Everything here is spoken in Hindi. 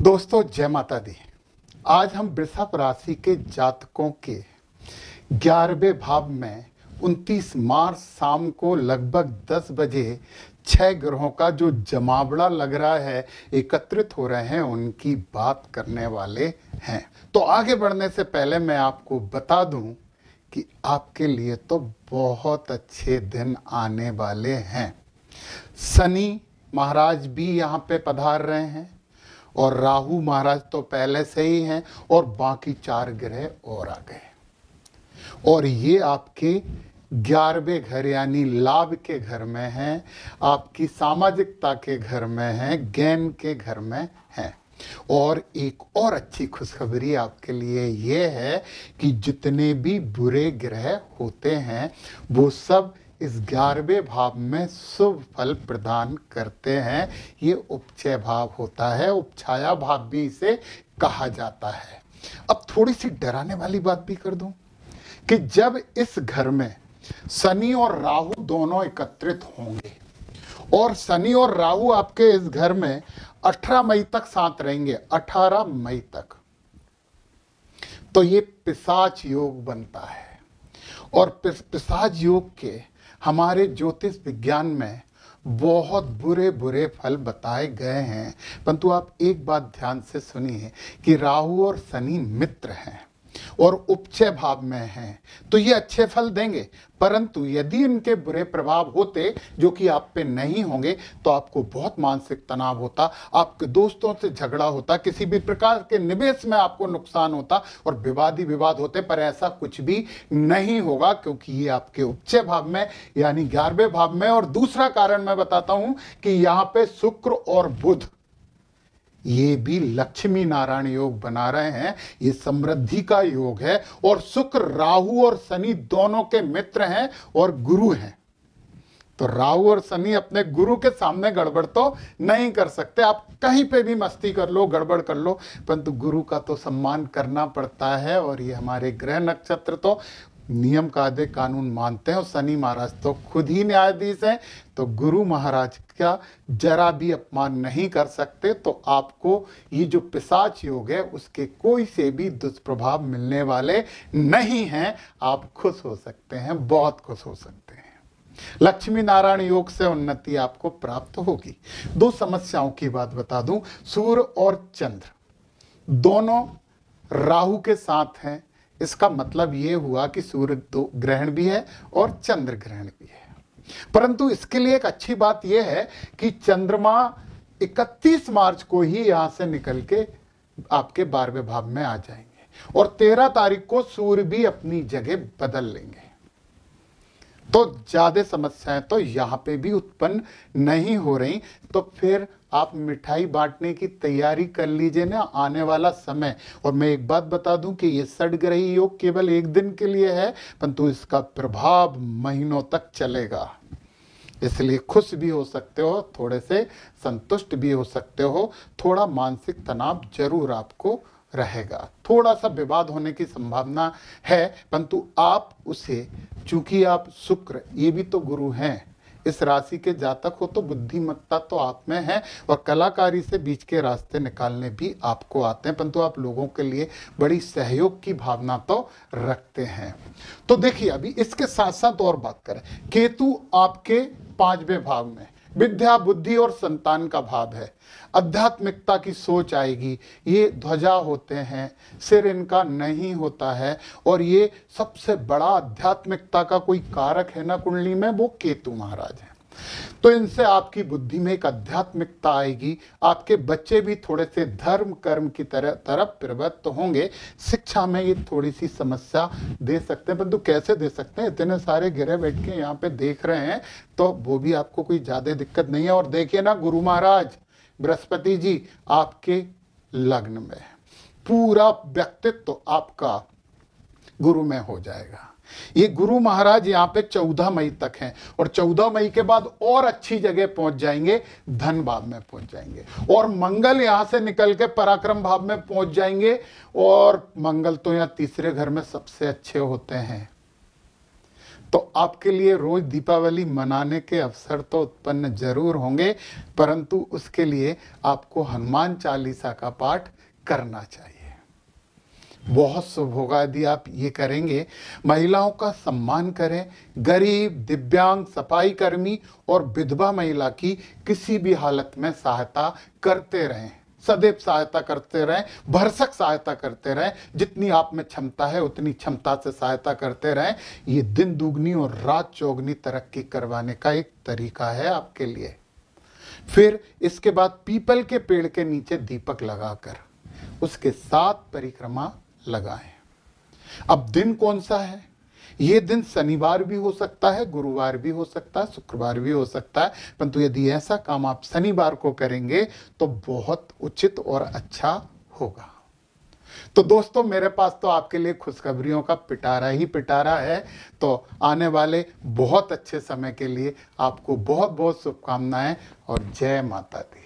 दोस्तों जय माता दी। आज हम वृषभ राशि के जातकों के 11वें भाव में 29 मार्च शाम को लगभग 10 बजे 6 ग्रहों का जो जमावड़ा लग रहा है एकत्रित हो रहे हैं उनकी बात करने वाले हैं। तो आगे बढ़ने से पहले मैं आपको बता दूं कि आपके लिए तो बहुत अच्छे दिन आने वाले हैं। शनि महाराज भी यहाँ पे पधार रहे हैं और राहु महाराज तो पहले से ही हैं और बाकी 4 ग्रह और आ गए और ये आपके 11वें घर यानी लाभ के घर में हैं, आपकी सामाजिकता के घर में हैं, ज्ञान के घर में हैं। और एक और अच्छी खुशखबरी आपके लिए ये है कि जितने भी बुरे ग्रह होते हैं वो सब इस 11वें भाव में शुभ फल प्रदान करते हैं। ये उपचय भाव होता है, उपछाया भाव भी इसे कहा जाता है। अब थोड़ी सी डराने वाली बात भी कर दूं कि जब इस घर में शनि और राहु दोनों एकत्रित होंगे और शनि और राहु आपके इस घर में 18 मई तक साथ रहेंगे, 18 मई तक, तो ये पिशाच योग बनता है। और पिशाच योग के हमारे ज्योतिष विज्ञान में बहुत बुरे बुरे फल बताए गए हैं, परंतु आप एक बात ध्यान से सुनिए कि राहु और शनि मित्र हैं और उपचय भाव में हैं, तो ये अच्छे फल देंगे। परंतु यदि इनके बुरे प्रभाव होते जो कि आप पे नहीं होंगे तो आपको बहुत मानसिक तनाव होता, आपके दोस्तों से झगड़ा होता, किसी भी प्रकार के निवेश में आपको नुकसान होता और विवाद ही विवाद होते। पर ऐसा कुछ भी नहीं होगा क्योंकि ये आपके उपचय भाव में यानी 11वें भाव में। और दूसरा कारण मैं बताता हूं कि यहाँ पे शुक्र और बुध ये भी लक्ष्मी नारायण योग बना रहे हैं, ये समृद्धि का योग है। और शुक्र राहु और शनि दोनों के मित्र हैं और गुरु हैं, तो राहु और शनि अपने गुरु के सामने गड़बड़ तो नहीं कर सकते। आप कहीं पे भी मस्ती कर लो, गड़बड़ कर लो, परंतु गुरु का तो सम्मान करना पड़ता है। और ये हमारे ग्रह नक्षत्र तो नियम कायदे कानून मानते हैं और शनि महाराज तो खुद ही न्यायाधीश हैं, तो गुरु महाराज का जरा भी अपमान नहीं कर सकते। तो आपको ये जो पिशाच योग है उसके कोई से भी दुष्प्रभाव मिलने वाले नहीं हैं। आप खुश हो सकते हैं, बहुत खुश हो सकते हैं। लक्ष्मी नारायण योग से उन्नति आपको प्राप्त होगी। 2 समस्याओं की बात बता दूं, सूर्य और चंद्र दोनों राहु के साथ हैं। इसका मतलब ये हुआ कि सूर्य तो ग्रहण भी है और चंद्र ग्रहण भी है। परंतु इसके लिए एक अच्छी बात यह है कि चंद्रमा 31 मार्च को ही यहां से निकल के आपके 12वें भाव में आ जाएंगे और 13 तारीख को सूर्य भी अपनी जगह बदल लेंगे। तो ज्यादा समस्याएं तो यहां पे भी उत्पन्न नहीं हो रही। तो फिर आप मिठाई बांटने की तैयारी कर लीजिए ना आने वाला समय। और मैं एक बात बता दूं कि ये षड्ग्रही योग केवल एक दिन के लिए है, परंतु इसका प्रभाव महीनों तक चलेगा। इसलिए खुश भी हो सकते हो, थोड़े से संतुष्ट भी हो सकते हो, थोड़ा मानसिक तनाव जरूर आपको रहेगा, थोड़ा सा विवाद होने की संभावना है, परंतु आप उसे, चूंकि आप शुक्र ये भी तो गुरु हैं, इस राशि के जातक हो तो बुद्धिमत्ता तो आप में है और कलाकारी से बीच के रास्ते निकालने भी आपको आते हैं, परंतु आप लोगों के लिए बड़ी सहयोग की भावना तो रखते हैं। तो देखिए अभी इसके साथ साथ और बात करें, केतु आपके 5वें भाव में विद्या बुद्धि और संतान का भाव है। आध्यात्मिकता की सोच आएगी, ये ध्वजा होते हैं, सिर इनका नहीं होता है और ये सबसे बड़ा आध्यात्मिकता का कोई कारक है ना कुंडली में, वो केतु महाराज है। तो इनसे आपकी बुद्धि में एक आध्यात्मिकता आएगी, आपके बच्चे भी थोड़े से धर्म कर्म की तरफ प्रवृत्त होंगे। शिक्षा में ये थोड़ी सी समस्या दे सकते हैं, परंतु कैसे दे सकते हैं, इतने सारे गिरे बैठ के यहाँ पे देख रहे हैं तो वो भी आपको कोई ज्यादा दिक्कत नहीं है। और देखिए ना गुरु महाराज बृहस्पति जी आपके लग्न में, पूरा व्यक्तित्व आपका गुरु में हो जाएगा। ये गुरु महाराज यहाँ पे 14 मई तक हैं और 14 मई के बाद और अच्छी जगह पहुंच जाएंगे, धन भाव में पहुंच जाएंगे। और मंगल यहां से निकल के पराक्रम भाव में पहुंच जाएंगे और मंगल तो यहाँ तीसरे घर में सबसे अच्छे होते हैं। तो आपके लिए रोज दीपावली मनाने के अवसर तो उत्पन्न जरूर होंगे, परंतु उसके लिए आपको हनुमान चालीसा का पाठ करना चाहिए। बहुत शुभ होगा यदि आप ये करेंगे। महिलाओं का सम्मान करें। गरीब, दिव्यांग, सफाई कर्मी और विधवा महिला की किसी भी हालत में सहायता करते रहें, सदैव सहायता करते रहें, भरसक सहायता करते रहें। जितनी आप में क्षमता है उतनी क्षमता से सहायता करते रहें। ये दिन दुगनी और रात चौगनी तरक्की करवाने का एक तरीका है आपके लिए। फिर इसके बाद पीपल के पेड़ के नीचे दीपक लगाकर उसके 7 परिक्रमा लगाएं। अब दिन कौन सा है? ये दिन शनिवार भी हो सकता है, गुरुवार भी हो सकता है, शुक्रवार भी हो सकता है, परंतु यदि ऐसा काम आप शनिवार को करेंगे तो बहुत उचित और अच्छा होगा। तो दोस्तों, मेरे पास तो आपके लिए खुशखबरियों का पिटारा ही पिटारा है। तो आने वाले बहुत अच्छे समय के लिए आपको बहुत बहुत शुभकामनाएं और जय माता दी।